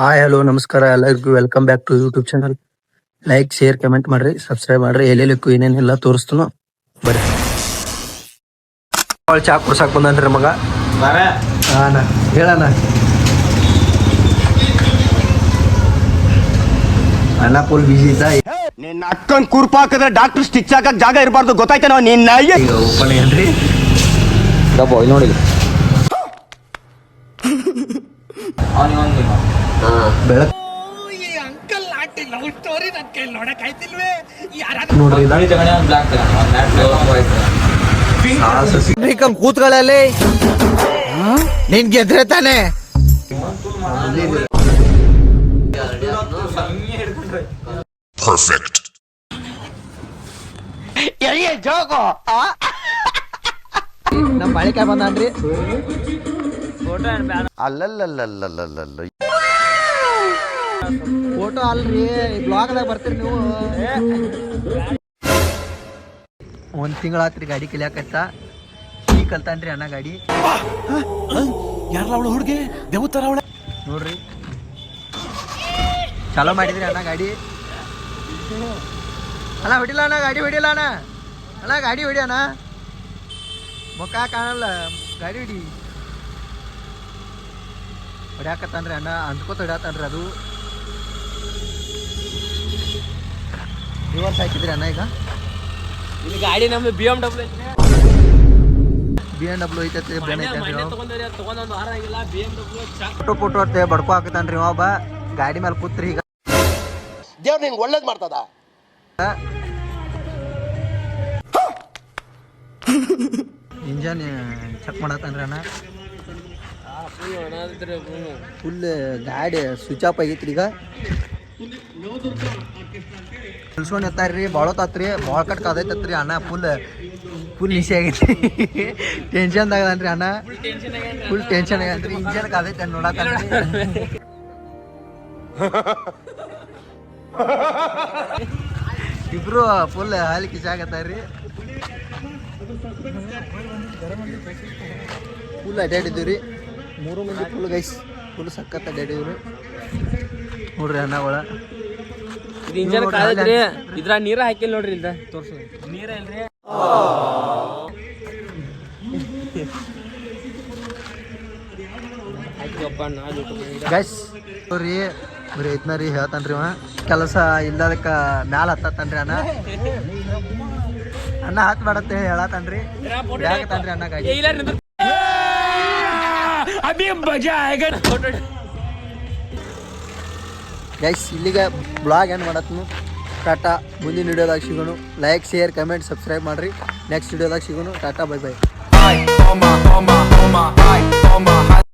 Hi hello ನಮಸ್ಕಾರ ಎಲ್ಲರಿಗೂ welcome back to YouTube channel. Like share comment ಮಾಡ್ರಿ, subscribe ಮಾಡ್ರಿ. ಎಲ್ಲೆಲ್ಲಕ್ಕೂ ಏನೇನೆಲ್ಲ ತೋರಿಸ್ತನೋ ಬರ್ರಿ. ಅವಳು ಚಾ ಕುಡ್ಸಾಕ್ ಬಂದನ್ರಿ ಮಗ. ಹಾಂ ಹೇಳಣ್ಣ. ಅಣ್ಣ ಫುಲ್ ಬಿಸಿ ಇದ್ದ. ನಿನ್ನ ಅಕ್ಕನ್ ಕುರ್ಪ ಹಾಕಿದ್ರೆ ಡಾಕ್ಟರ್ ಸ್ಟಿಚ್ ಹಾಕಕ್ ಜಾಗ ಇರಬಾರ್ದು, ಗೊತ್ತಾಯ್ತೇನೋ ನಿನ್ನ. ಈಗ ಓಪನ್ ಏನ್ರಿ ನೋಡಿ ಬೆಳಕ್ ನೋಡ್ರಿ ಕೂತ್ಗಳಲ್ಲಿ ನಿನ್ ಗೆದ್ರೆ ತಾನೆ. Perfect. ನಮ್ ಬಾಳಿಕಾಯಿ ಬಂದನ್ರಿ. ಅಲ್ಲಲ್ಲಲ್ಲಲ್ಲಲ್ಲಲ್ಲ ಫೋಟೋ ಅಲ್ರಿ, ಬ್ಲಾಗ್ದಾಗ ಬರ್ತೀರಿ ನೀವು. ಒಂದ್ ತಿಂಗಳಾತ್ರಿ ಗಾಡಿ ಕಲಿಯಾಕತ್ತ. ಈಗ ಕಲ್ತಾನ್ರಿ ಅಣ್ಣ ಗಾಡಿ. ಹುಡುಗಿ ದೇವತರ ಅವಳ ನೋಡ್ರಿ ಚಾಲೋ ಮಾಡಿದ್ರಿ ಅಣ್ಣ ಗಾಡಿ. ಅಣ್ಣ ಹೊಡಿಲ್ಲ ಅಣ್ಣ, ಗಾಡಿ ಹೊಡಿಲ್ಲ ಅಣ್ಣ. ಅಣ್ಣ ಗಾಡಿ ಹೊಡಿ ಅಣ್ಣ, ಮುಖ ಕಾಣಲ್ಲ, ಗಾಡಿ ಹೊಡಿ. ಹೊಡ್ಯಾಕತ್ತಾನ್ರಿ ಅಣ್ಣ, ಅಂದ್ಕೋತ ಹೊಡ್ಯಾತಾನ್ರಿ. ಅದು ರಿವರ್ಸ್ ಹಾಕಿದ್ರಿ ಅಣ್ಣ. ಈಗ ಇದು ಗಾಡಿ ನಮ್ದು BMW ಐತೈತಿ, ತಗೊಂಡೊಂದು ವಾರ ಆಗಿಲ್ಲ. BMW ಫೋಟೋ ಅಂತ ಬಡ್ಕೊ ಹಾಕತಾನ್ರಿ ಒಬ್ಬ ಗಾಡಿ ಮೇಲೆ ಕೂತ್ರಿ. ಈಗ ದೇವ್ರ ನಿಂಗೆ ಒಳ್ಳೇದ್ ಮಾಡ್ತದ. ಇಂಜನ್ ಚೆಕ್ ಮಾಡತ್ತಾನ್ರಿ ಅಣ್ಣ. ಫುಲ್ ಗಾಡಿ ಸ್ವಿಚ್ ಆಫ್ ಆಗೈತ್ರಿ. ಈಗ ಕಲ್ಸ್ಕೊಂಡ್ ಎತ್ತಾರ್ರಿ, ಬಾಳೋತಾತ್ರಿ, ಬಾಳ ಕಟ್ ಕಾದೈತತ್ರಿ ಅಣ್ಣ. ಫುಲ್ ನಿಶೆ ಆಗೈತಿ, ಟೆನ್ಷನ್ದಾಗನ್ರಿ ಅಣ್ಣ. ಫುಲ್ ಟೆನ್ಷನ್ ಆಗೈತ್ರಿ. ಇಂಜನ್ ಕಾದೈತೆ ನೋಡತ್ತಾನ್ರಿ. ಇಬ್ರು ಫುಲ್ ಹಾಲಿ ಕಿಸಾಗತ್ತಾರ್ರಿ. ಫುಲ್ ಅಡ್ಡಾಡಿದ್ದೀವ್ರಿ, 3 ಮಂದಿ ಫುಲ್ ಗೈಸ್. ಫುಲ್ ಸಖತ್ ಅಡ್ಡಾಡಿದ್ರಿ ನೋಡ್ರಿ ಅನ್ನಗಳ. ಇದು ಇಂಜನ್ ಕಾದೈತ್ರಿ, ಇದ್ರ ನೀರ ಹಾಕಿಲ್ಲ ನೋಡ್ರಿ. ಇಲ್ದ ತೋರ್ಸು ನೀರ ಇಲ್ರಿ. ಗೈಸ್ ನೋಡ್ರಿ, ಬರೀ ಐತ್ನ ರೀ ಹೇಳ್ತಾನ್ರಿ ಅವ. ಕೆಲಸ ಇಲ್ಲದಕ್ಕ ಮ್ಯಾಲ ಹತ್ತತಾನ್ರಿ ಅಣ್ಣ. ಅಣ್ಣ ಹತ್ ಮಾಡತ್ತೆ ಹೇಳತಾನ್ರಿ. ಯಾಕತಾನ್ರಿ ಅಣ್ಣ ಗಾಡಿ. ಗೈಸ್ ಇಲ್ಲಿಗೆ ಬ್ಲಾಗ್ ಏನು ಮಾಡತ್ನು. ಟಾಟಾ, ಮುಂದಿನ ವಿಡಿಯೋದಾಗ ಸಿಗೋಣ. ಲೈಕ್ ಶೇರ್ ಕಮೆಂಟ್ ಸಬ್ಸ್ಕ್ರೈಬ್ ಮಾಡ್ರಿ. ನೆಕ್ಸ್ಟ್ ವಿಡಿಯೋದಾಗ ಸಿಗೋಣ. Tata, bye bye.